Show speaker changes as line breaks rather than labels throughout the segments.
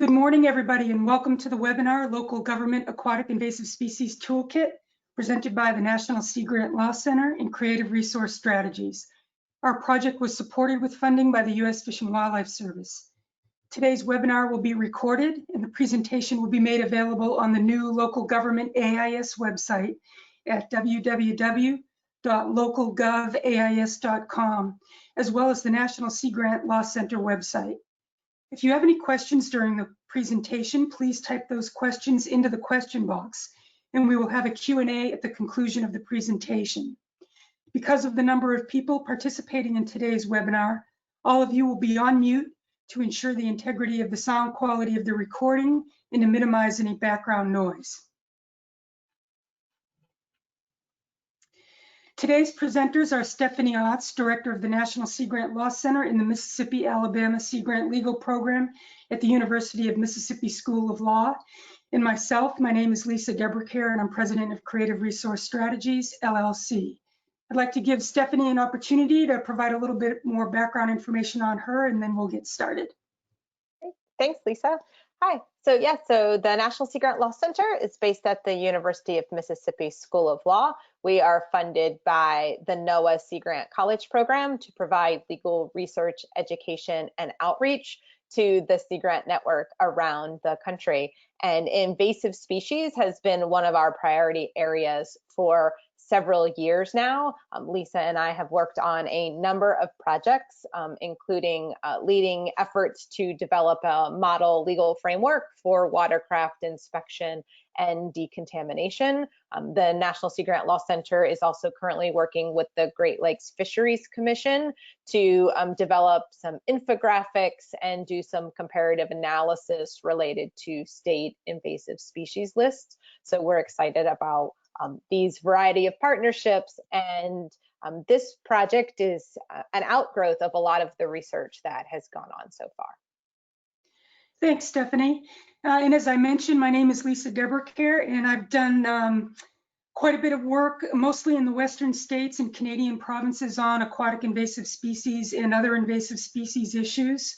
Good morning, everybody, and welcome to the webinar, Local Government Aquatic Invasive Species Toolkit, presented by the National Sea Grant Law Center and Creative Resource Strategies. Our project was supported with funding by the U.S. Fish and Wildlife Service. Today's webinar will be recorded, and the presentation will be made available on the new Local Government AIS website at www.localgovais.com, as well as the National Sea Grant Law Center website. If you have any questions during the presentation, please type those questions into the question box, and we will have a Q&A at the conclusion of the presentation. Because of the number of people participating in today's webinar, all of you will be on mute to ensure the integrity of the sound quality of the recording and to minimize any background noise. Today's presenters are Stephanie Otts, Director of the National Sea Grant Law Center in the Mississippi-Alabama Sea Grant Legal Program at the University of Mississippi School of Law, and myself. My name is Lisa Debricare, and I'm President of Creative Resource Strategies, LLC. I'd like to give Stephanie an opportunity to provide a little bit more background information on her, and then we'll get started.
Thanks, Lisa. Hi. So the National Sea Grant Law Center is based at the University of Mississippi School of Law. We are funded by the NOAA Sea Grant College Program to provide legal research, education, and outreach to the Sea Grant network around the country. And invasive species has been one of our priority areas for several years now. Lisa and I have worked on a number of projects, including leading efforts to develop a model legal framework for watercraft inspection and decontamination. The National Sea Grant Law Center is also currently working with the Great Lakes Fisheries Commission to develop some infographics and do some comparative analysis related to state invasive species lists. So we're excited about these variety of partnerships, and this project is an outgrowth of a lot of the research that has gone on so far.
Thanks, Stephanie. And as I mentioned, my name is Lisa Debricare, and I've done quite a bit of work, mostly in the Western states and Canadian provinces, on aquatic invasive species and other invasive species issues.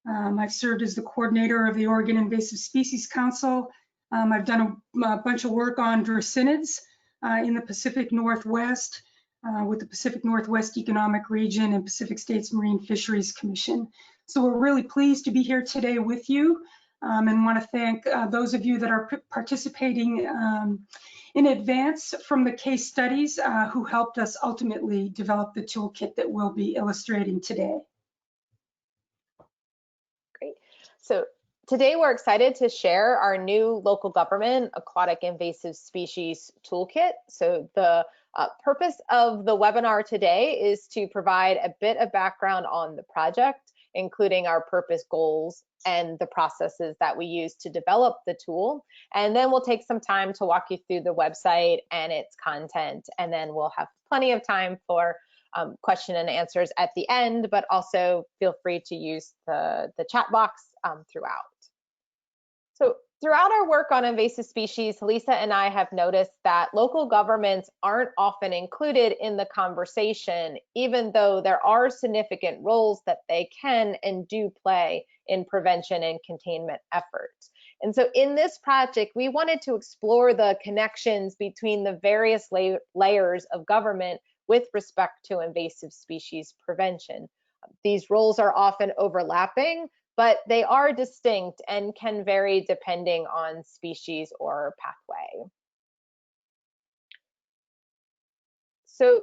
I've served as the coordinator of the Oregon Invasive Species Council. I've done a bunch of work on dracinids in the Pacific Northwest with the Pacific Northwest Economic Region and Pacific States Marine Fisheries Commission. So we're really pleased to be here today with you, and want to thank those of you that are participating in advance from the case studies who helped us ultimately develop the toolkit that we'll be illustrating today.
Great. So today we're excited to share our new local government aquatic invasive species toolkit. So the purpose of the webinar today is to provide a bit of background on the project, including our purpose, goals, and the processes that we use to develop the tool. And then we'll take some time to walk you through the website and its content, and then we'll have plenty of time for question and answers at the end, but also feel free to use the chat box throughout. So throughout our work on invasive species, Lisa and I have noticed that local governments aren't often included in the conversation, even though there are significant roles that they can and do play in prevention and containment efforts. And so in this project, we wanted to explore the connections between the various layers of government with respect to invasive species prevention. These roles are often overlapping, but they are distinct and can vary depending on species or pathway. So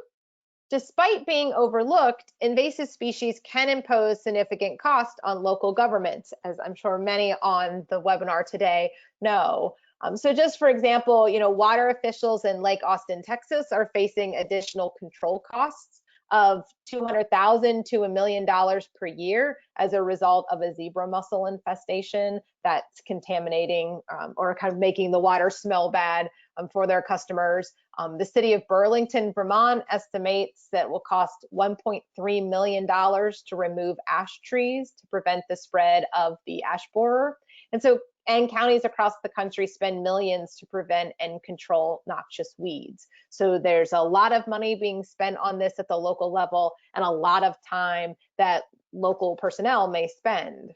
despite being overlooked, invasive species can impose significant cost on local governments, as I'm sure many on the webinar today know. So just for example, water officials in Lake Austin, Texas are facing additional control costs of $200,000 to $1 million per year as a result of a zebra mussel infestation that's contaminating or kind of making the water smell bad for their customers. The city of Burlington, Vermont estimates that it will cost $1.3 million to remove ash trees to prevent the spread of the ash borer. And counties across the country spend millions to prevent and control noxious weeds. So there's a lot of money being spent on this at the local level and a lot of time that local personnel may spend.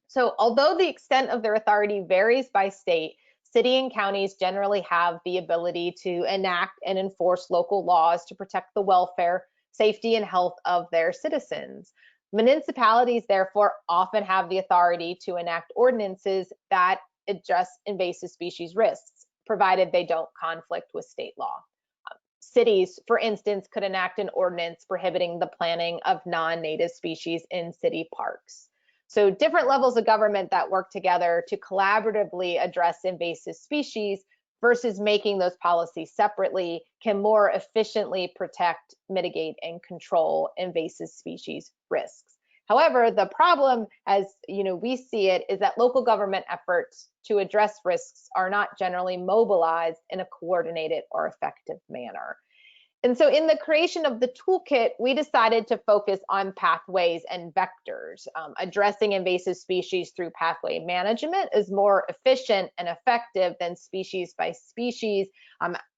So although the extent of their authority varies by state, city and counties generally have the ability to enact and enforce local laws to protect the welfare, safety, and health of their citizens. Municipalities, therefore, often have the authority to enact ordinances that address invasive species risks, provided they don't conflict with state law. Cities, for instance, could enact an ordinance prohibiting the planting of non-native species in city parks. So different levels of government that work together to collaboratively address invasive species versus making those policies separately can more efficiently protect, mitigate, and control invasive species risks. However, the problem, as we see it, is that local government efforts to address risks are not generally mobilized in a coordinated or effective manner. And so in the creation of the toolkit, we decided to focus on pathways and vectors. Addressing invasive species through pathway management is more efficient and effective than species by species.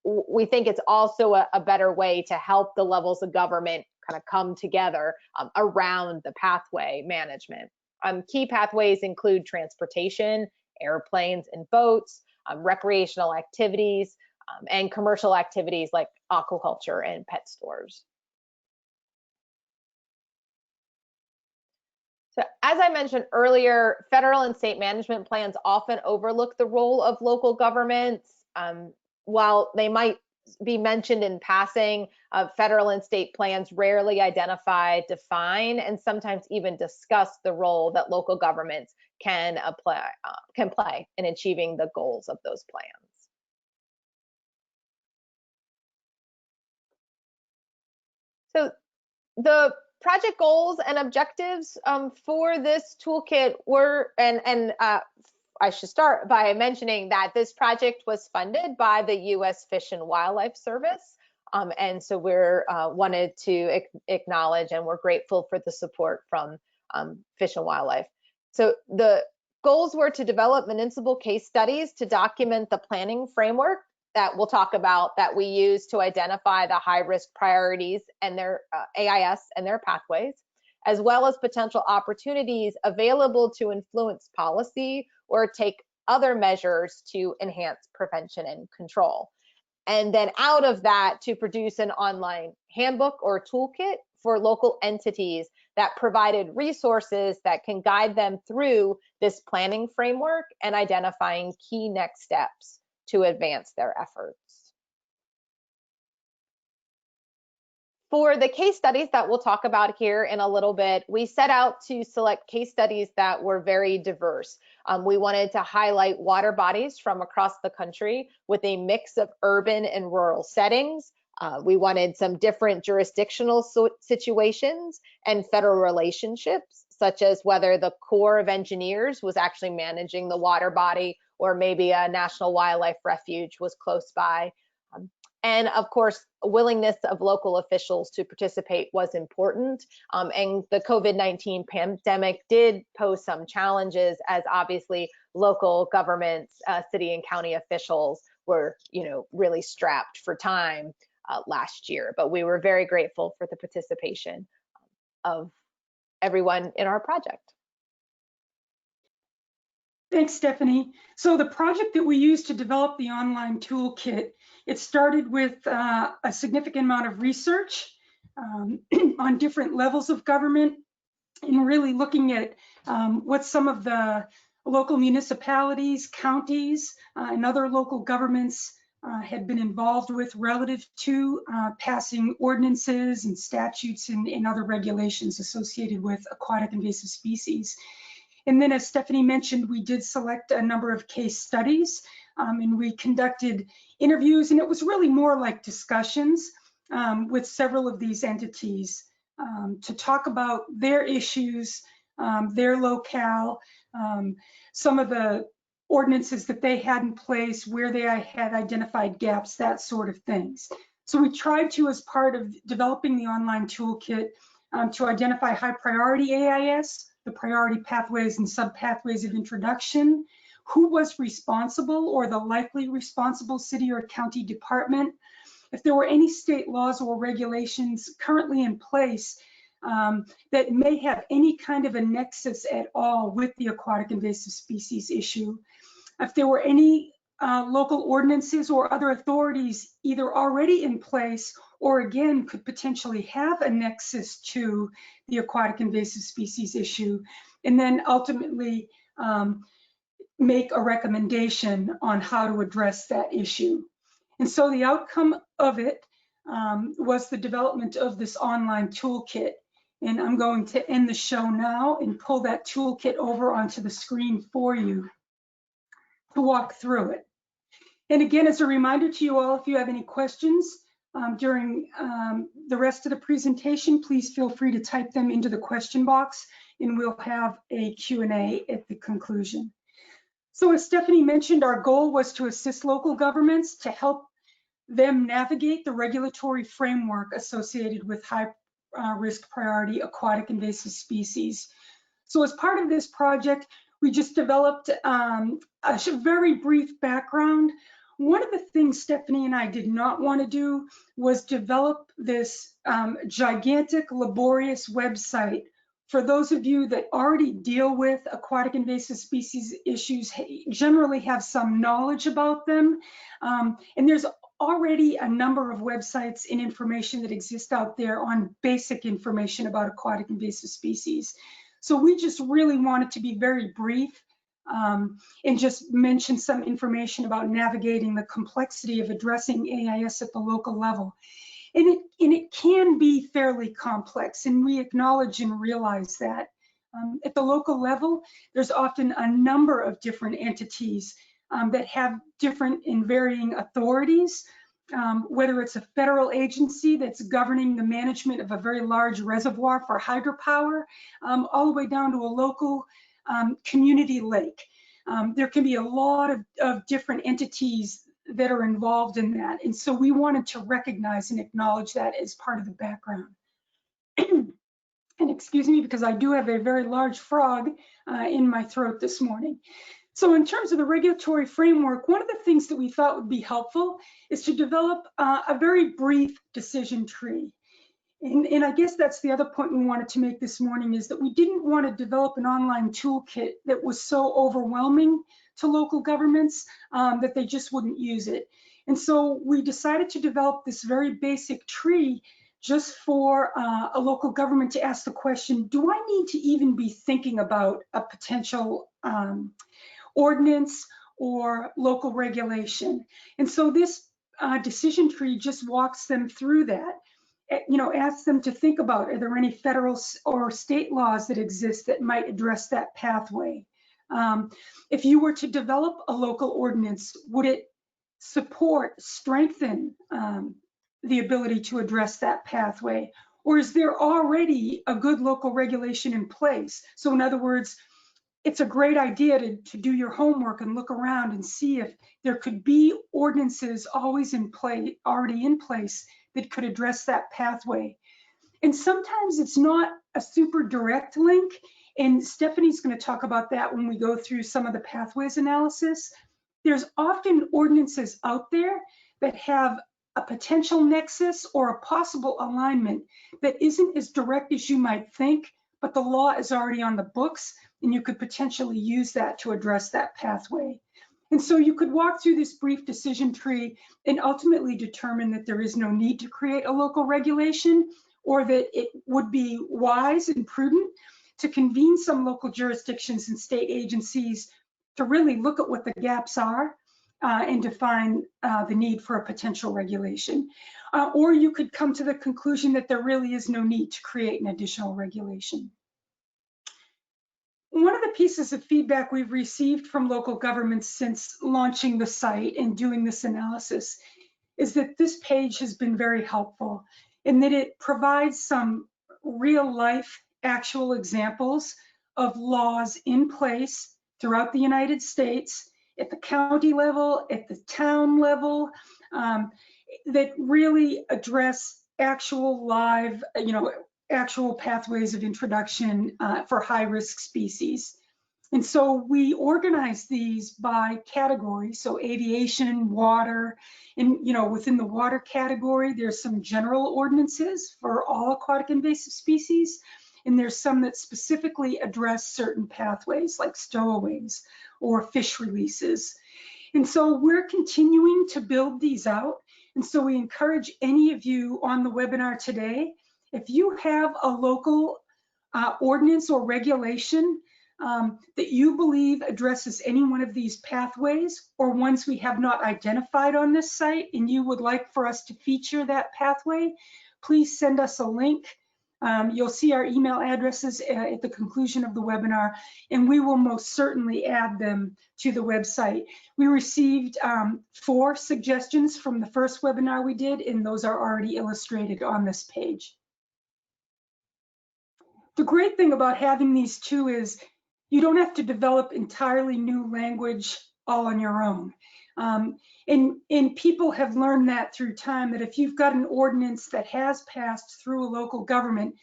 We think it's also a better way to help the levels of government kind of come together around the pathway management. Key pathways include transportation, airplanes and boats, recreational activities, and commercial activities like aquaculture and pet stores. So as I mentioned earlier, federal and state management plans often overlook the role of local governments. While they might be mentioned in passing, federal and state plans rarely identify, define, and sometimes even discuss the role that local governments can play in achieving the goals of those plans. So the project goals and objectives for this toolkit were, I should start by mentioning that this project was funded by the U.S. Fish and Wildlife Service. And so we're wanted to acknowledge and we're grateful for the support from Fish and Wildlife. So the goals were to develop municipal case studies to document the planning framework that we'll talk about that we use to identify the high-risk priorities and their AIS and their pathways, as well as potential opportunities available to influence policy or take other measures to enhance prevention and control. And then out of that, to produce an online handbook or toolkit for local entities that provided resources that can guide them through this planning framework and identifying key next steps to advance their efforts. For the case studies that we'll talk about here in a little bit, we set out to select case studies that were very diverse. We wanted to highlight water bodies from across the country with a mix of urban and rural settings. We wanted some different jurisdictional situations and federal relationships, such as whether the Corps of Engineers was actually managing the water body or maybe a national wildlife refuge was close by. And of course, willingness of local officials to participate was important. And the COVID-19 pandemic did pose some challenges, as obviously local governments, city and county officials were, really strapped for time last year. But we were very grateful for the participation of everyone in our project.
Thanks, Stephanie. So the project that we used to develop the online toolkit, it started with a significant amount of research on different levels of government and really looking at what some of the local municipalities, counties, and other local governments had been involved with relative to passing ordinances and statutes and other regulations associated with aquatic invasive species. And then, as Stephanie mentioned, we did select a number of case studies and we conducted interviews, and it was really more like discussions with several of these entities to talk about their issues, their locale, some of the ordinances that they had in place, where they had identified gaps, that sort of things. So we tried to, as part of developing the online toolkit, to identify high priority AIS, the priority pathways and sub-pathways of introduction, who was responsible or the likely responsible city or county department, if there were any state laws or regulations currently in place that may have any kind of a nexus at all with the aquatic invasive species issue. If there were any local ordinances or other authorities either already in place or again could potentially have a nexus to the aquatic invasive species issue, and then ultimately make a recommendation on how to address that issue. And so the outcome of it was the development of this online toolkit. And I'm going to end the show now and pull that toolkit over onto the screen for you to walk through it. And again, as a reminder to you all, if you have any questions during the rest of the presentation, please feel free to type them into the question box and we'll have a Q&A at the conclusion. So as Stephanie mentioned, our goal was to assist local governments to help them navigate the regulatory framework associated with high risk priority aquatic invasive species. So as part of this project, we just developed a very brief background. One of the things Stephanie and I did not want to do was develop this gigantic, laborious website. For those of you that already deal with aquatic invasive species issues, generally have some knowledge about them. And there's already a number of websites and information that exist out there on basic information about aquatic invasive species. So we just really wanted to be very brief and just mention some information about navigating the complexity of addressing AIS at the local level. And it can be fairly complex, and we acknowledge and realize that. At the local level, there's often a number of different entities that have different and varying authorities, whether it's a federal agency that's governing the management of a very large reservoir for hydropower, all the way down to a local community lake. There can be a lot of different entities that are involved in that. And so we wanted to recognize and acknowledge that as part of the background. And excuse me, because I do have a very large frog in my throat this morning. So in terms of the regulatory framework, one of the things that we thought would be helpful is to develop a very brief decision tree. And I guess that's the other point we wanted to make this morning, is that we didn't want to develop an online toolkit that was so overwhelming to local governments that they just wouldn't use it. And so we decided to develop this very basic tree just for a local government to ask the question, do I need to even be thinking about a potential ordinance or local regulation? And so this decision tree just walks them through that. You know, ask them to think about, are there any federal or state laws that exist that might address that pathway? If you were to develop a local ordinance, would it support, strengthen the ability to address that pathway? Or is there already a good local regulation in place? So in other words, it's a great idea to do your homework and look around and see if there could be ordinances already in place that could address that pathway. And sometimes it's not a super direct link, and Stephanie's going to talk about that when we go through some of the pathways analysis. There's often ordinances out there that have a potential nexus or a possible alignment that isn't as direct as you might think, but the law is already on the books, and you could potentially use that to address that pathway. And so you could walk through this brief decision tree and ultimately determine that there is no need to create a local regulation, or that it would be wise and prudent to convene some local jurisdictions and state agencies to really look at what the gaps are and define the need for a potential regulation. Or you could come to the conclusion that there really is no need to create an additional regulation. One of the pieces of feedback we've received from local governments since launching the site and doing this analysis is that this page has been very helpful in that it provides some real life actual examples of laws in place throughout the United States at the county level, at the town level, that really address actual live, actual pathways of introduction for high-risk species. And so we organize these by category, so aviation, water, and within the water category, there's some general ordinances for all aquatic invasive species, and there's some that specifically address certain pathways like stowaways or fish releases. And so we're continuing to build these out. And so we encourage any of you on the webinar today, if you have a local ordinance or regulation that you believe addresses any one of these pathways or ones we have not identified on this site and you would like for us to feature that pathway, please send us a link. You'll see our email addresses at the conclusion of the webinar, and we will most certainly add them to the website. We received 4 suggestions from the first webinar we did, and those are already illustrated on this page. The great thing about having these two is you don't have to develop entirely new language all on your own. And people have learned that through time, that if you've got an ordinance that has passed through a local government,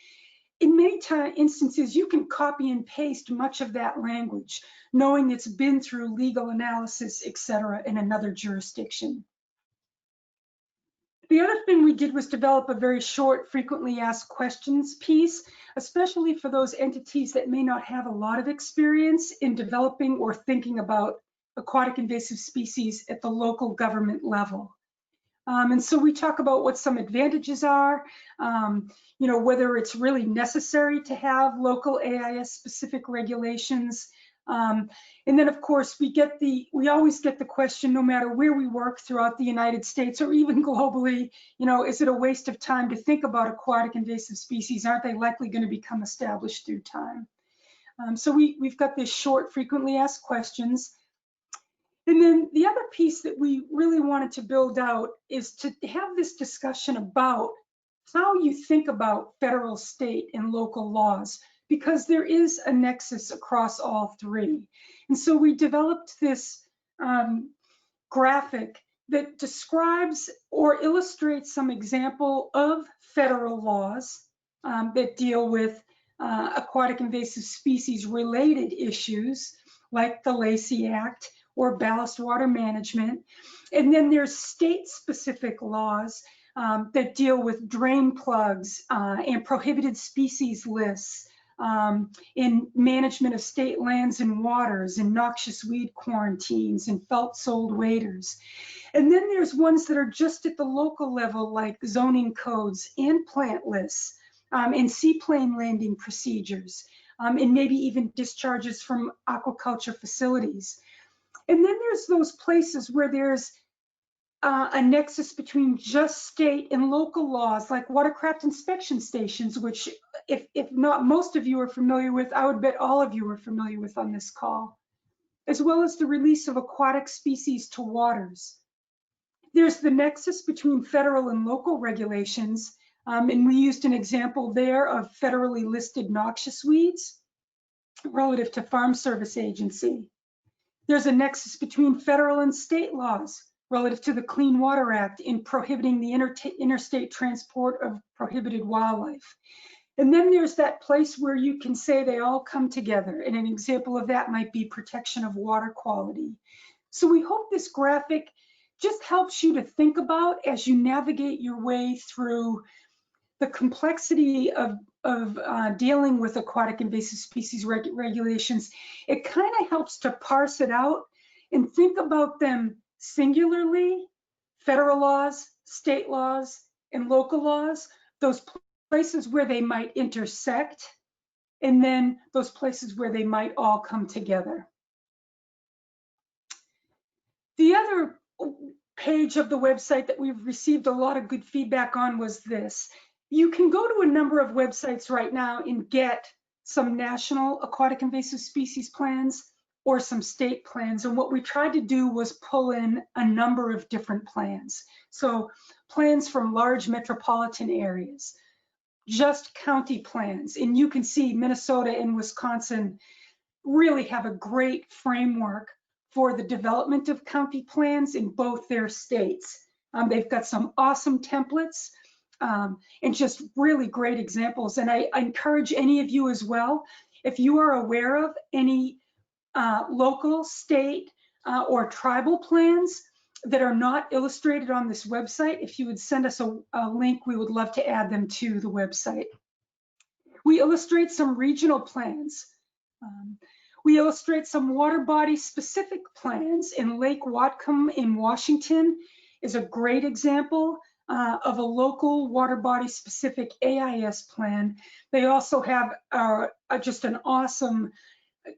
in many instances, you can copy and paste much of that language, knowing it's been through legal analysis, et cetera, in another jurisdiction. The other thing we did was develop a very short, frequently asked questions piece, especially for those entities that may not have a lot of experience in developing or thinking about aquatic invasive species at the local government level. And so we talk about what some advantages are, whether it's really necessary to have local AIS specific regulations. And then of course we always get the question, no matter where we work throughout the United States or even globally, is it a waste of time to think about aquatic invasive species? Aren't they likely going to become established through time? So we've got this short, frequently asked questions. And then the other piece that we really wanted to build out is to have this discussion about how you think about federal, state, and local laws, because there is a nexus across all 3. And so we developed this graphic that describes or illustrates some example of federal laws that deal with aquatic invasive species related issues like the Lacey Act or ballast water management. And then there's state-specific laws that deal with drain plugs and prohibited species lists, in management of state lands and waters, and noxious weed quarantines, and felt soled waders. And then there's ones that are just at the local level, like zoning codes and plant lists, and seaplane landing procedures, and maybe even discharges from aquaculture facilities. And then there's those places where there's a nexus between just state and local laws, like watercraft inspection stations, which if not most of you are familiar with, I would bet all of you are familiar with on this call, as well as the release of aquatic species to waters. There's the nexus between federal and local regulations, and we used an example there of federally listed noxious weeds relative to Farm Service Agency. There's a nexus between federal and state laws relative to the Clean Water Act in prohibiting the interstate transport of prohibited wildlife. And then there's that place where you can say they all come together. And an example of that might be protection of water quality. So we hope this graphic just helps you to think about as you navigate your way through the complexity of dealing with aquatic invasive species regulations. It kind of helps to parse it out and think about them singularly, federal laws, state laws, and local laws, those places where they might intersect, and then those places where they might all come together. The other page of the website that we've received a lot of good feedback on was this. You can go to a number of websites right now and get some national aquatic invasive species plans or some state plans. And what we tried to do was pull in a number of different plans. So plans from large metropolitan areas, just county plans. And you can see Minnesota and Wisconsin really have a great framework for the development of county plans in both their states. They've got some awesome templates and just really great examples. And I encourage any of you as well, if you are aware of any local, state, or tribal plans that are not illustrated on this website, if you would send us a link, we would love to add them to the website. We illustrate some regional plans. We illustrate some water body specific plans, and Lake Whatcom in Washington is a great example of a local water body specific AIS plan. They also have just an awesome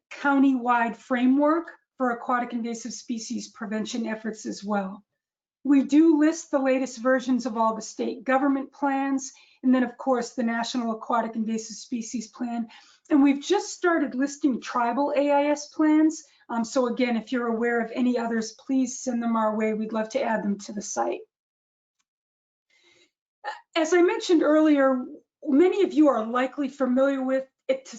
county-wide framework for aquatic invasive species prevention efforts as well. We do list the latest versions of all the state government plans, and then of course the National Aquatic Invasive Species Plan. And we've just started listing tribal AIS plans. So again, if you're aware of any others, please send them our way. We'd love to add them to the site. As I mentioned earlier, many of you are likely familiar with it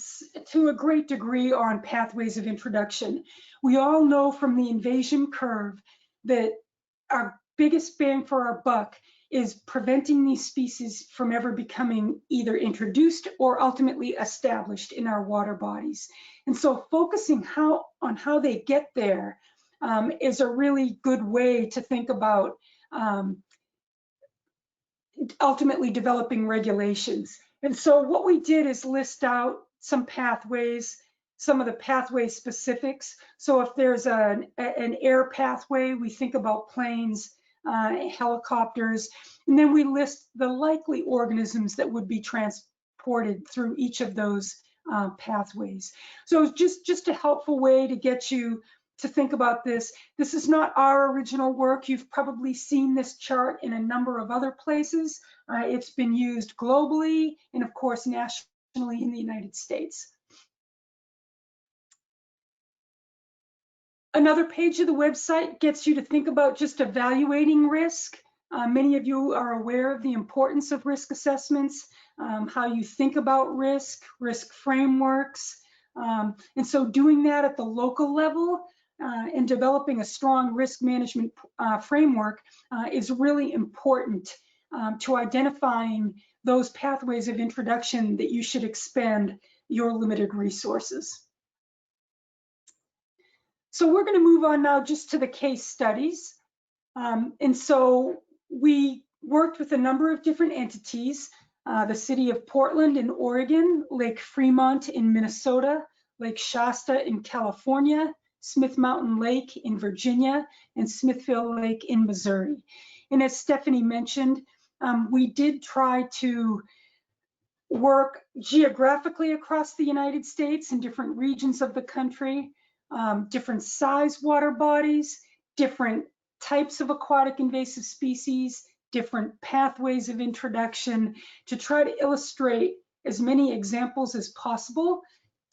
to a great degree on pathways of introduction. We all know from the invasion curve that our biggest bang for our buck is preventing these species from ever becoming either introduced or ultimately established in our water bodies. And so focusing on how they get there is a really good way to think about ultimately developing regulations. And so what we did is list out some pathways, some of the pathway specifics. So if there's an air pathway, we think about planes, helicopters, and then we list the likely organisms that would be transported through each of those pathways. So it's just a helpful way to get you to think about this. This is not our original work. You've probably seen this chart in a number of other places. It's been used globally and of course nationally in the United States. Another page of the website gets you to think about just evaluating risk. Many of you are aware of the importance of risk assessments, how you think about risk frameworks. And so doing that at the local level and developing a strong risk management framework is really important to identifying those pathways of introduction that you should expend your limited resources. So we're going to move on now just to the case studies. And so we worked with a number of different entities, the city of Portland in Oregon, Lake Fremont in Minnesota, Lake Shasta in California, Smith Mountain Lake in Virginia, and Smithville Lake in Missouri. And as Stephanie mentioned, we did try to work geographically across the United States in different regions of the country, different size water bodies, different types of aquatic invasive species, different pathways of introduction, to try to illustrate as many examples as possible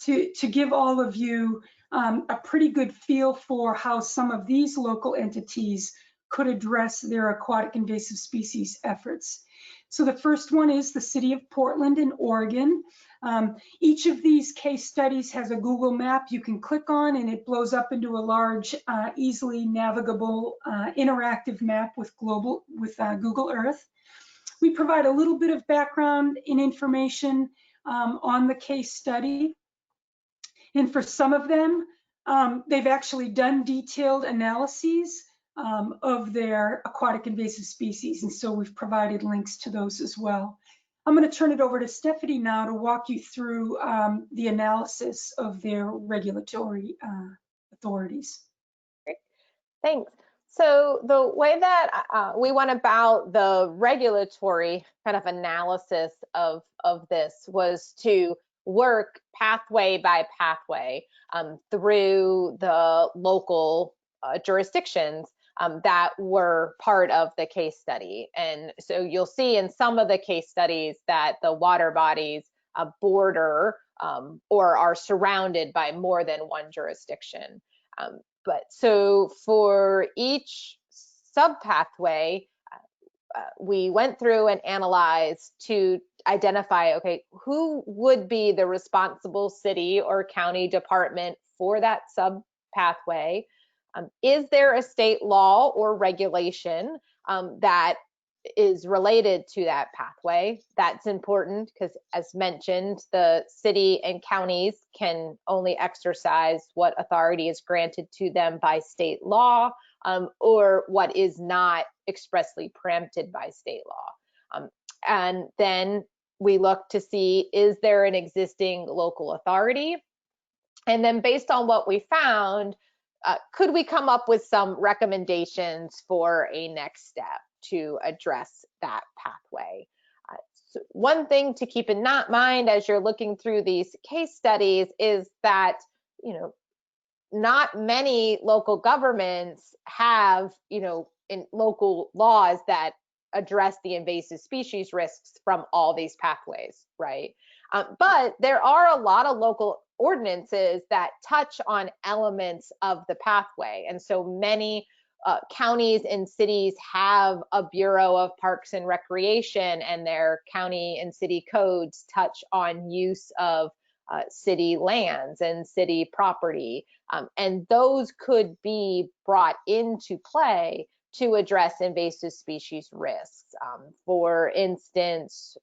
to give all of you a pretty good feel for how some of these local entities could address their aquatic invasive species efforts. So the first one is the city of Portland in Oregon. Each of these case studies has a Google map you can click on, and it blows up into a large, easily navigable, interactive map with Google Earth. We provide a little bit of background and information on the case study. And for some of them, they've actually done detailed analyses of their aquatic invasive species. And so we've provided links to those as well. I'm going to turn it over to Stephanie now to walk you through the analysis of their regulatory authorities.
Great. Thanks. So the way that we went about the regulatory kind of analysis of this was to work pathway by pathway through the local jurisdictions that were part of the case study. And so you'll see in some of the case studies that the water bodies border or are surrounded by more than one jurisdiction. But so for each subpathway, we went through and analyzed to identify, okay, who would be the responsible city or county department for that subpathway? Is there a state law or regulation that is related to that pathway. That's important because, as mentioned, the city and counties can only exercise what authority is granted to them by state law, or what is not expressly preempted by state law. And then we look to see, is there an existing local authority? And then based on what we found, could we come up with some recommendations for a next step to address that pathway? So one thing to keep in mind as you're looking through these case studies is that, not many local governments have, in local laws that address the invasive species risks from all these pathways, right? But there are a lot of local ordinances that touch on elements of the pathway. And so many counties and cities have a Bureau of Parks and Recreation, and their county and city codes touch on use of city lands and city property. And those could be brought into play to address invasive species risks. For instance,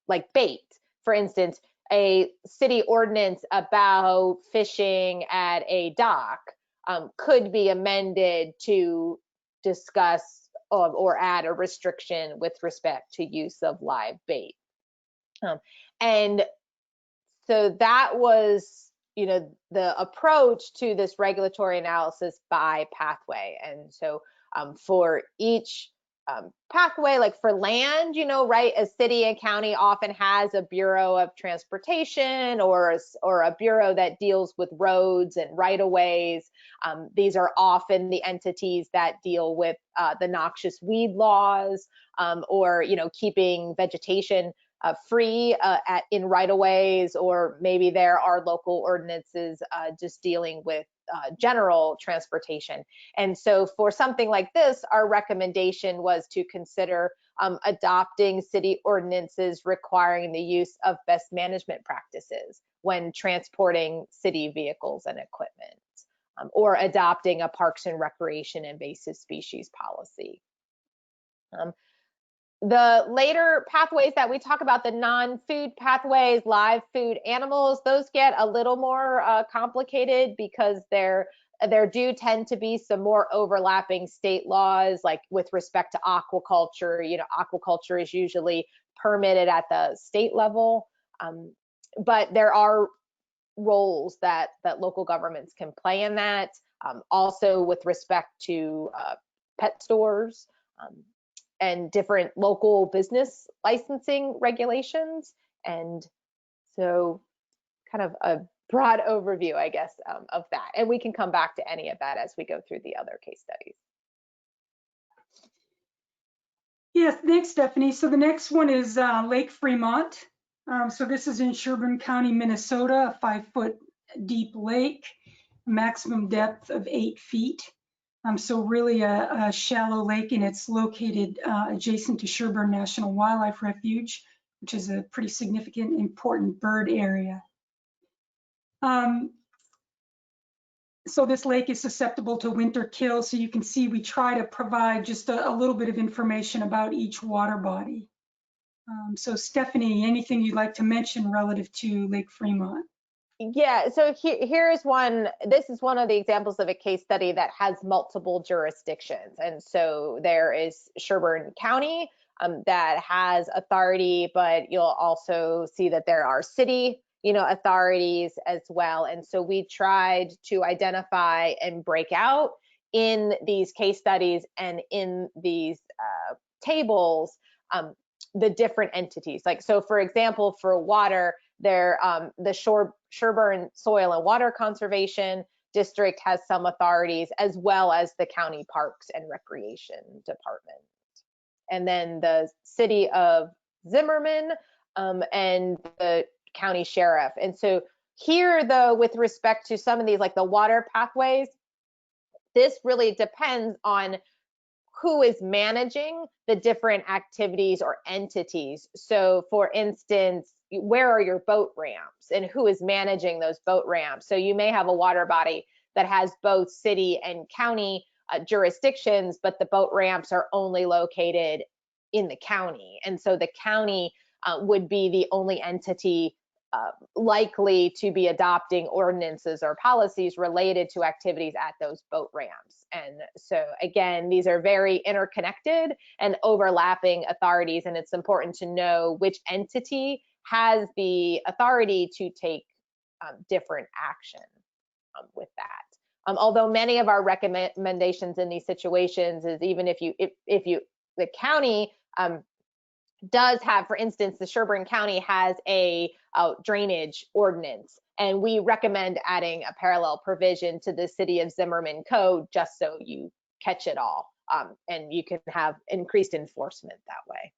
like bait, for instance, a city ordinance about fishing at a dock could be amended to discuss or add a restriction with respect to use of live bait. And so that was, the approach to this regulatory analysis by pathway. And so for each pathway, like for land, right, a city and county often has a Bureau of Transportation or a bureau that deals with roads and right-of-ways. These are often the entities that deal with the noxious weed laws, or keeping vegetation free in right-of-ways, or maybe there are local ordinances just dealing with general transportation. And so for something like this, our recommendation was to consider adopting city ordinances requiring the use of best management practices when transporting city vehicles and equipment, or adopting a Parks and Recreation invasive species policy. The later pathways that we talk about, the non-food pathways, live food, animals, those get a little more complicated because there do tend to be some more overlapping state laws, like with respect to aquaculture. Aquaculture is usually permitted at the state level, but there are roles that local governments can play in that. Also with respect to pet stores, and different local business licensing regulations. And so kind of a broad overview, I guess, of that. And we can come back to any of that as we go through the other case studies.
Yes, thanks, Stephanie. So the next one is Lake Fremont. So this is in Sherburne County, Minnesota, a 5-foot deep lake, maximum depth of 8 feet. So really a shallow lake, and it's located adjacent to Sherburne National Wildlife Refuge, which is a pretty significant, important bird area. So this lake is susceptible to winter kill. So you can see we try to provide just a little bit of information about each water body. So Stephanie, anything you'd like to mention relative to Lake Fremont?
Yeah, so here's one. This is one of the examples of a case study that has multiple jurisdictions. And so there is Sherburne County that has authority, but you'll also see that there are city, authorities as well. And so we tried to identify and break out in these case studies and in these tables the different entities. Like, so for example, for water, the Sherburne Soil and Water Conservation District has some authorities, as well as the County Parks and Recreation Department. And then the city of Zimmerman and the county sheriff. And so here, though, with respect to some of these, like the water pathways, this really depends on who is managing the different activities or entities. So for instance, where are your boat ramps and who is managing those boat ramps? So you may have a water body that has both city and county jurisdictions, but the boat ramps are only located in the county. And so the county would be the only entity likely to be adopting ordinances or policies related to activities at those boat ramps. And so again, these are very interconnected and overlapping authorities, and it's important to know which entity has the authority to take different action with that. Although many of our recommendations in these situations is even if the county does have, for instance, the Sherburne County has a drainage ordinance, and we recommend adding a parallel provision to the City of Zimmerman Code just so you catch it all, and you can have increased enforcement that way.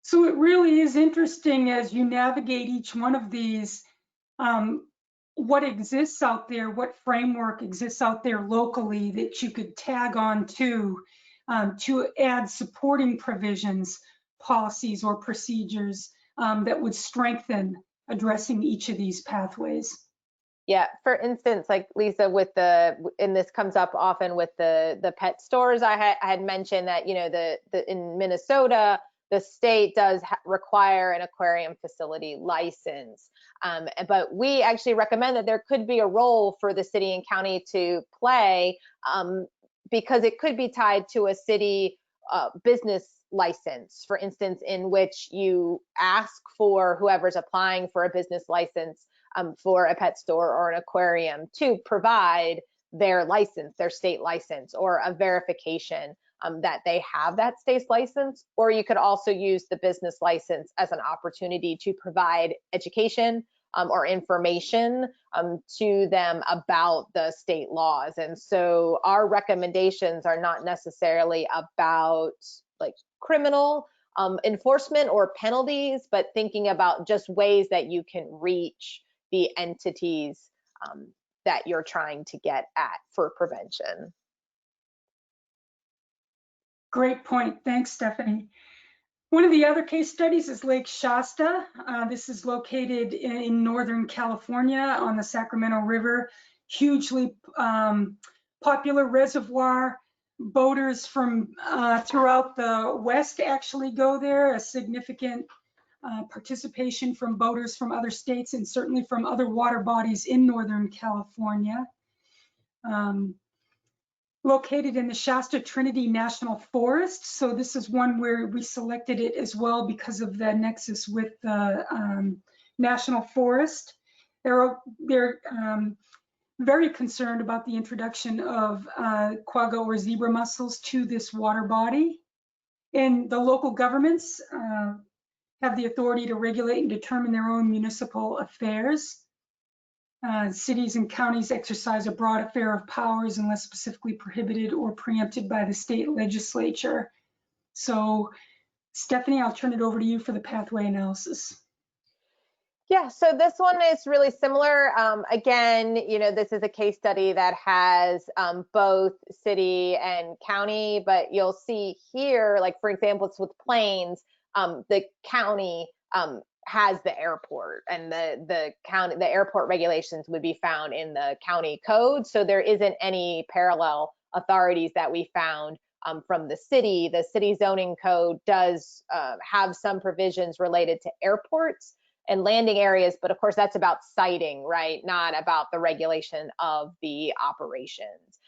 So it really is interesting as you navigate each one of these, what exists out there, what framework exists out there locally that you could tag on to add supporting provisions, policies, or procedures that would strengthen addressing each of these pathways.
Yeah, for instance, like Lisa, and this comes up often with the pet stores. I had mentioned that, you know, in Minnesota, the state does require an aquarium facility license. But we actually recommend that there could be a role for the city and county to play because it could be tied to a city business license, for instance, in which you ask for whoever's applying for a business license for a pet store or an aquarium to provide their license, their state license, or a verification that they have that state's license. Or you could also use the business license as an opportunity to provide education or information to them about the state laws. And so our recommendations are not necessarily about like criminal enforcement or penalties, but thinking about just ways that you can reach the entities that you're trying to get at for prevention.
Great point. Thanks, Stephanie. One of the other case studies is Lake Shasta. This is located in Northern California on the Sacramento River. Hugely popular reservoir. Boaters from throughout the West actually go there. A significant participation from boaters from other states and certainly from other water bodies in Northern California. Located in the Shasta Trinity National Forest. So this is one where we selected it as well because of the nexus with the National Forest. They're very concerned about the introduction of quagga or zebra mussels to this water body. And the local governments have the authority to regulate and determine their own municipal affairs. Cities and counties exercise a broad affair of powers unless specifically prohibited or preempted by the state legislature. So, Stephanie, I'll turn it over to you for the pathway analysis.
Yeah, so this one is really similar. Again, you know, this is a case study that has both city and county, but you'll see here, like for example, it's with Plains, the county has the airport, and the airport regulations would be found in the county code. So there isn't any parallel authorities that we found from the city. The city zoning code does have some provisions related to airports and landing areas, but of course that's about siting, right? Not about the regulation of the operations.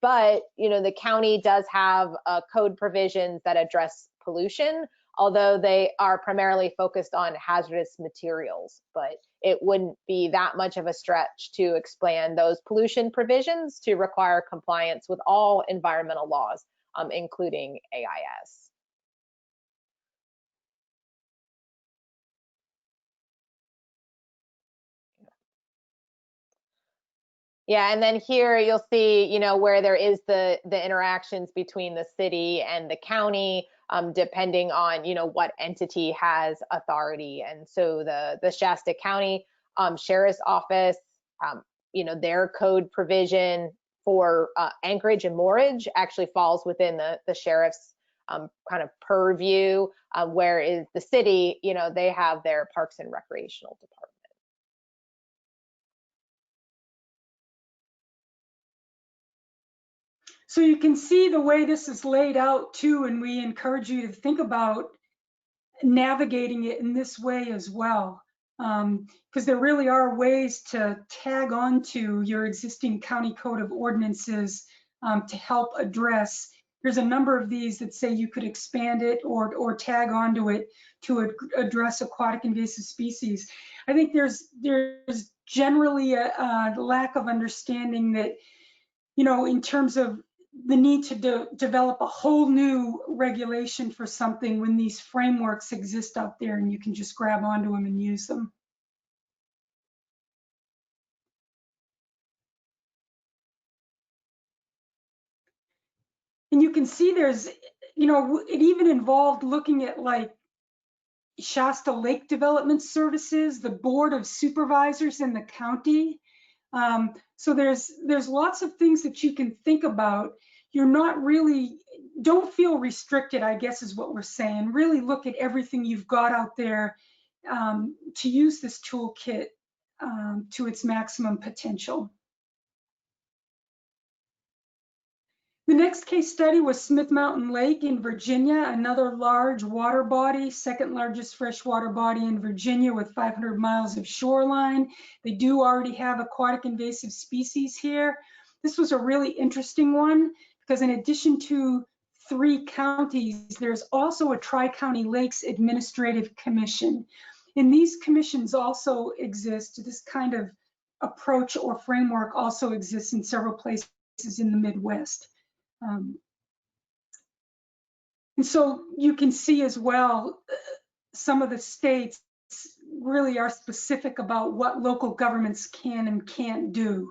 But you know, the county does have code provisions that address pollution, although they are primarily focused on hazardous materials. But it wouldn't be that much of a stretch to expand those pollution provisions to require compliance with all environmental laws, including AIS. Yeah, and then here you'll see, you know, where there is the interactions between the city and the county, depending on, you know, what entity has authority. And so the Shasta County Sheriff's Office, you know, their code provision for anchorage and moorage actually falls within the sheriff's kind of purview, whereas the city, they have their Parks and Recreational Department.
So you can see the way this is laid out too, and we encourage you to think about navigating it in this way as well. Because there really are ways to tag onto your existing county code of ordinances to help address. There's a number of these that say you could expand it or tag onto it to address aquatic invasive species. I think there's generally a lack of understanding that, in terms of the need to develop a whole new regulation for something when these frameworks exist out there and you can just grab onto them and use them. And you can see there's, it even involved looking at like Shasta Lake Development Services, the Board of Supervisors in the county. So there's lots of things that you can think about. You're not really, don't feel restricted, I guess is what we're saying. Really look at everything you've got out there to use this toolkit to its maximum potential. The next case study was Smith Mountain Lake in Virginia, another large water body, second largest freshwater body in Virginia with 500 miles of shoreline. They do already have aquatic invasive species here. This was a really interesting one because in addition to 3 counties, there's also a Tri-County Lakes Administrative Commission. And these commissions also exist. This kind of approach or framework also exists in several places in the Midwest. And so you can see as well, some of the states really are specific about what local governments can and can't do.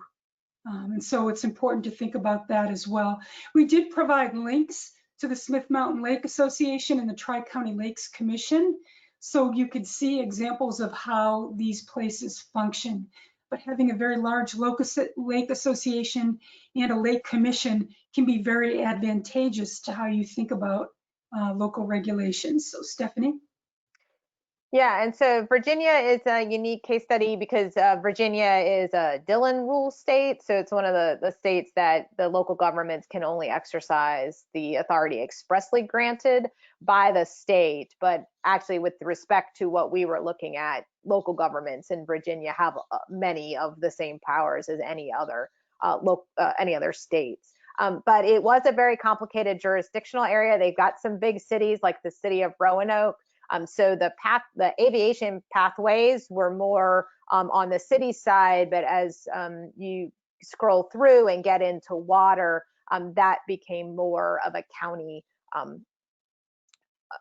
And so it's important to think about that as well. We did provide links to the Smith Mountain Lake Association and the Tri-County Lakes Commission, so you could see examples of how these places function. But having a very large lake association and a lake commission can be very advantageous to how you think about local regulations. So Stephanie?
Yeah, and so Virginia is a unique case study because Virginia is a Dillon rule state. So it's one of the states that the local governments can only exercise the authority expressly granted by the state. But actually, with respect to what we were looking at, local governments in Virginia have many of the same powers as any other states. But it was a very complicated jurisdictional area. They've got some big cities like the city of Roanoke. So the aviation pathways were more on the city side, but as you scroll through and get into water, that became more of a county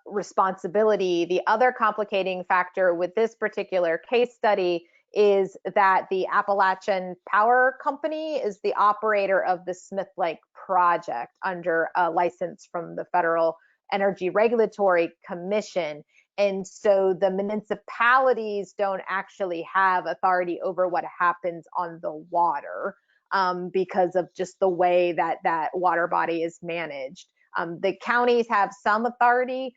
responsibility. The other complicating factor with this particular case study is that the Appalachian Power Company is the operator of the Smith Lake project under a license from the Federal Energy Regulatory Commission. And so the municipalities don't actually have authority over what happens on the water because of just the way that that water body is managed. The counties have some authority,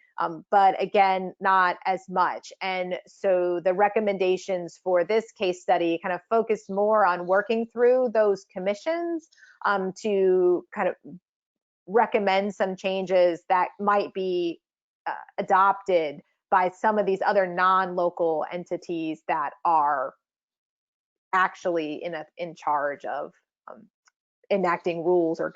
but again, not as much. And so the recommendations for this case study kind of focus more on working through those commissions to kind of recommend some changes that might be adopted by some of these other non-local entities that are actually in charge of enacting rules or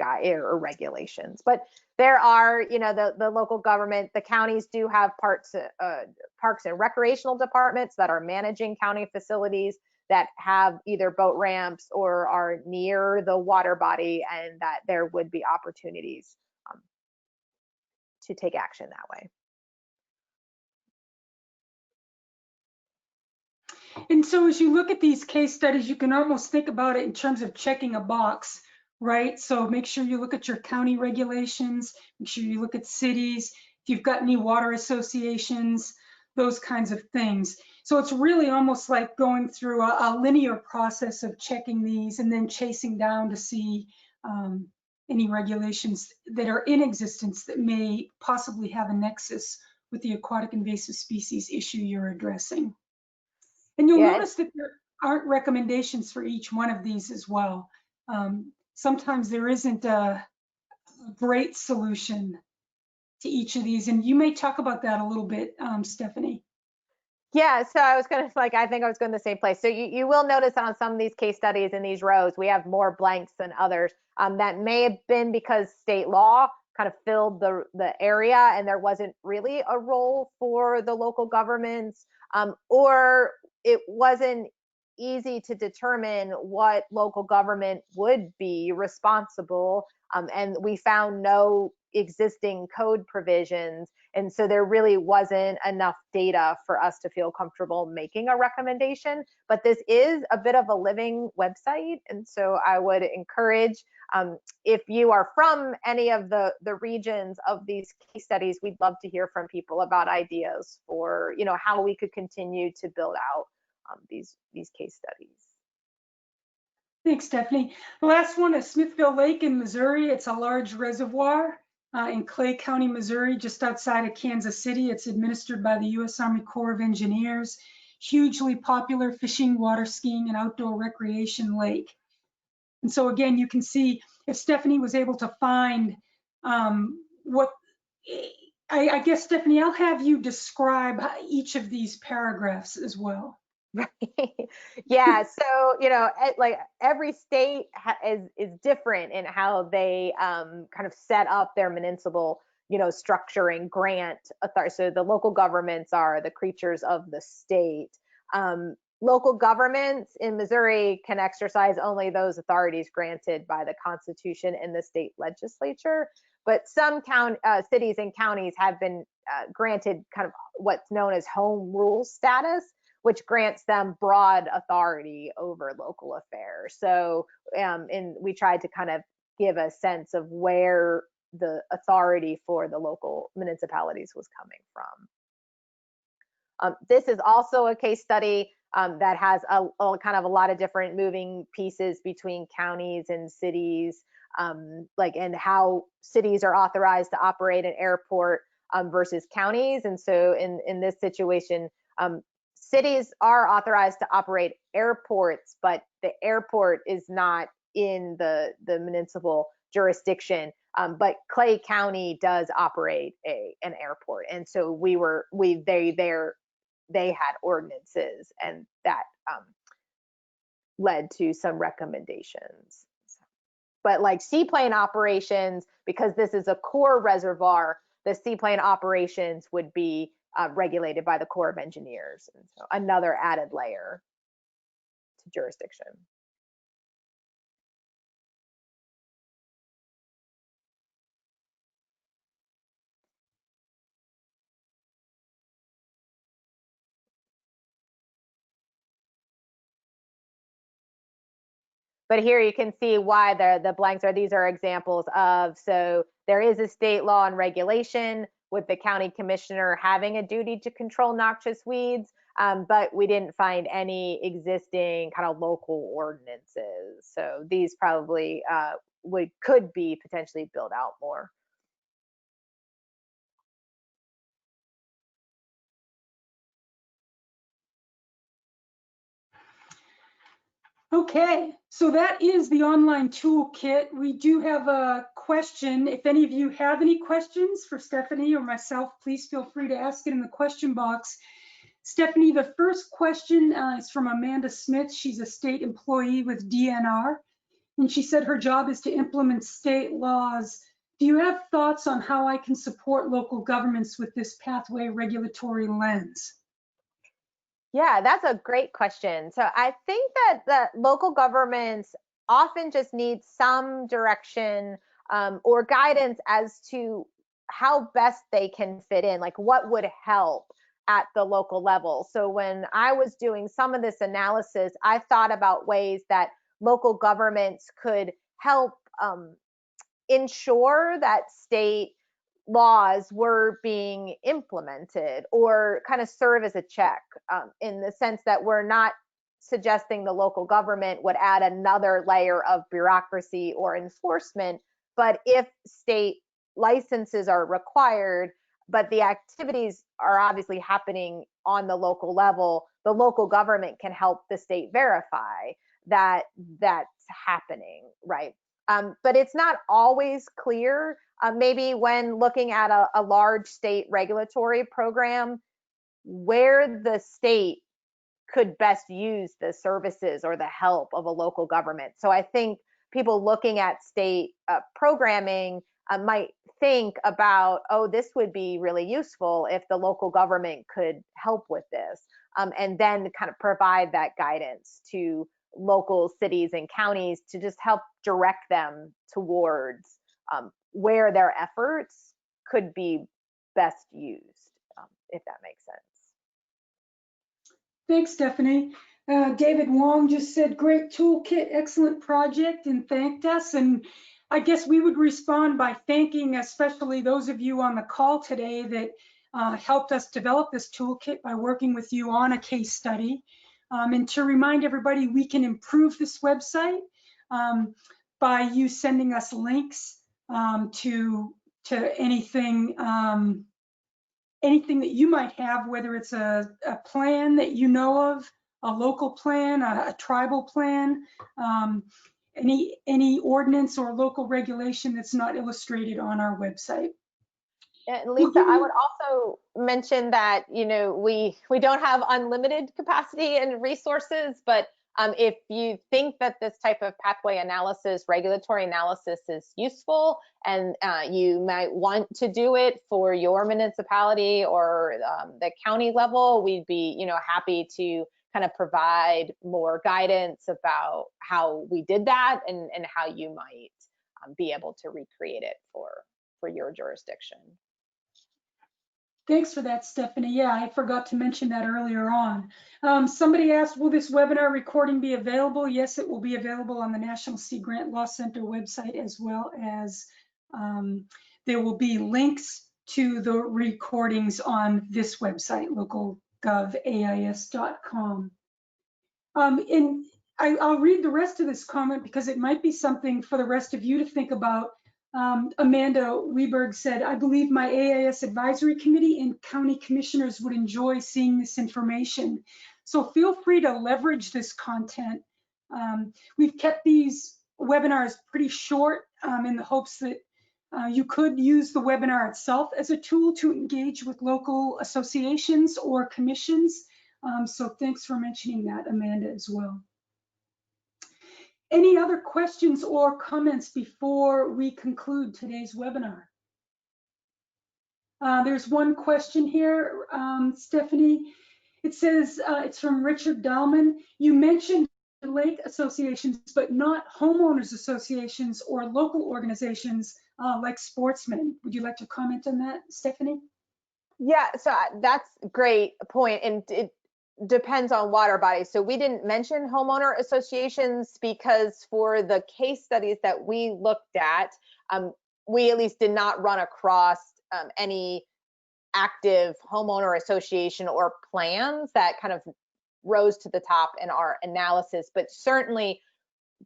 regulations. But there are, the local government, the counties do have parks and recreational departments that are managing county facilities that have either boat ramps or are near the water body, and that there would be opportunities to take action that way.
And so as you look at these case studies, you can almost think about it in terms of checking a box, right? So make sure you look at your county regulations, make sure you look at cities, if you've got any water associations, those kinds of things. So it's really almost like going through a linear process of checking these and then chasing down to see any regulations that are in existence that may possibly have a nexus with the aquatic invasive species issue you're addressing. And you'll
Yeah,
notice that there aren't recommendations for each one of these as well. Sometimes there isn't a great solution to each of these, and you may talk about that a little bit, Stephanie.
yeah, so I was going to I think I was going to the same place. So you will notice on some of these case studies in these rows, we have more blanks than others. That may have been because state law kind of filled the area and there wasn't really a role for the local governments, or it wasn't easy to determine what local government would be responsible. And we found no existing code provisions. And so there really wasn't enough data for us to feel comfortable making a recommendation. But this is a bit of a living website. And so I would encourage, if you are from any of the regions of these case studies, we'd love to hear from people about ideas for, how we could continue to build out these case studies.
Thanks, Stephanie. The last one is Smithville Lake in Missouri. It's a large reservoir in Clay County, Missouri, just outside of Kansas City. It's administered by the U.S. Army Corps of Engineers. Hugely popular fishing, water skiing, and outdoor recreation lake. And so again, you can see if Stephanie was able to find what, I guess, Stephanie, I'll have you describe each of these paragraphs as well.
Yeah, so like every state is different in how they kind of set up their municipal structuring grant authority. So the local governments are the creatures of the state. Local governments in Missouri can exercise only those authorities granted by the Constitution and the state legislature. But some cities and counties have been granted kind of what's known as home rule status, which grants them broad authority over local affairs. So, and we tried to kind of give a sense of where the authority for the local municipalities was coming from. This is also a case study that has a kind of a lot of different moving pieces between counties and cities, and how cities are authorized to operate an airport versus counties. And so in this situation, cities are authorized to operate airports, but the airport is not in the municipal jurisdiction. But Clay County does operate an airport, and so they had ordinances, and that led to some recommendations. But like seaplane operations, because this is a core reservoir, the seaplane operations would be regulated by the Corps of Engineers. And so another added layer to jurisdiction. But here you can see why the blanks are, these are examples of, so there is a state law and regulation with the county commissioner having a duty to control noxious weeds, but we didn't find any existing kind of local ordinances. So these probably could be potentially built out more.
Okay, so that is the online toolkit. We do have a question. If any of you have any questions for Stephanie or myself, please feel free to ask it in the question box. Stephanie, the first question is from Amanda Smith. She's a state employee with DNR, and she said her job is to implement state laws. Do you have thoughts on how I can support local governments with this pathway regulatory lens?
Yeah, that's a great question. So I think that local governments often just need some direction or guidance as to how best they can fit in, like what would help at the local level. So when I was doing some of this analysis, I thought about ways that local governments could help ensure that state laws were being implemented, or kind of serve as a check, in the sense that we're not suggesting the local government would add another layer of bureaucracy or enforcement, But if state licenses are required, but the activities are obviously happening on the local level, the local government can help the state verify that that's happening, right? But it's not always clear. Maybe when looking at a large state regulatory program, where the state could best use the services or the help of a local government. So I think people looking at state programming might think about, oh, this would be really useful if the local government could help with this, and then kind of provide that guidance to local cities and counties to just help direct them towards where their efforts could be best used, if that makes sense.
Thanks, Stephanie. David Wong just said, great toolkit, excellent project, and thanked us. And I guess we would respond by thanking especially those of you on the call today that helped us develop this toolkit by working with you on a case study. And to remind everybody, we can improve this website by you sending us links to anything anything that you might have, whether it's a plan that you know of, a local plan, a tribal plan, any ordinance or local regulation that's not illustrated on our website.
And Lisa, I would also mention that, you know, we don't have unlimited capacity and resources, but if you think that this type of pathway analysis, regulatory analysis is useful, and you might want to do it for your municipality or the county level, we'd be, you know, happy to kind of provide more guidance about how we did that and how you might be able to recreate it for your jurisdiction.
Thanks for that, Stephanie. Yeah, I forgot to mention that earlier on. Somebody asked, will this webinar recording be available? Yes, it will be available on the National Sea Grant Law Center website, as well as there will be links to the recordings on this website, localgovais.com. And I'll read the rest of this comment because it might be something for the rest of you to think about. Amanda Weberg said, I believe my AIS advisory committee and county commissioners would enjoy seeing this information. So feel free to leverage this content. We've kept these webinars pretty short in the hopes that you could use the webinar itself as a tool to engage with local associations or commissions. So thanks for mentioning that, Amanda, as well. Any other questions or comments before we conclude today's webinar? There's one question here, Stephanie. It says, it's from Richard Dahlman. You mentioned lake associations, but not homeowners associations or local organizations like sportsmen. Would you like to comment on that, Stephanie?
Yeah, so that's a great point. And it depends on water bodies. So we didn't mention homeowner associations because for the case studies that we looked at, we at least did not run across any active homeowner association or plans that kind of rose to the top in our analysis. But certainly,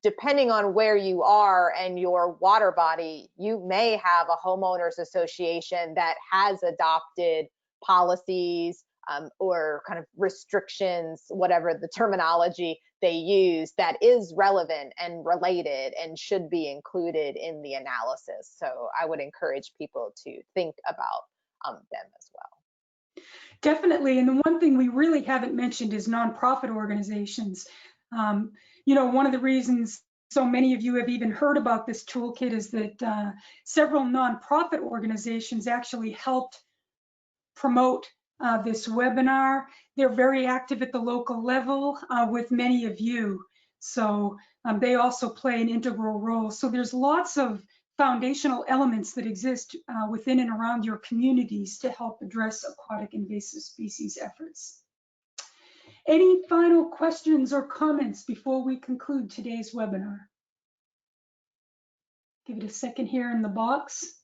depending on where you are and your water body, you may have a homeowners association that has adopted policies or kind of restrictions, whatever the terminology they use, that is relevant and related and should be included in the analysis. So I would encourage people to think about them as well.
Definitely. And the one thing we really haven't mentioned is nonprofit organizations. You know, one of the reasons so many of you have even heard about this toolkit is that several nonprofit organizations actually helped promote this webinar. They're very active at the local level with many of you. So they also play an integral role. So there's lots of foundational elements that exist within and around your communities to help address aquatic invasive species efforts. Any final questions or comments before we conclude today's webinar? Give it a second here in the box.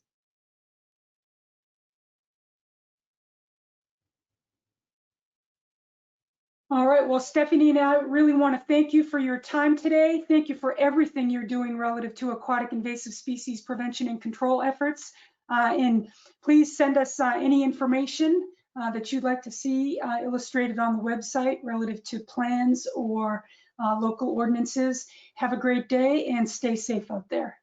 All right, well, Stephanie and I really want to thank you for your time today. Thank you for everything you're doing relative to aquatic invasive species prevention and control efforts. And please send us any information that you'd like to see illustrated on the website relative to plans or local ordinances. Have a great day and stay safe out there.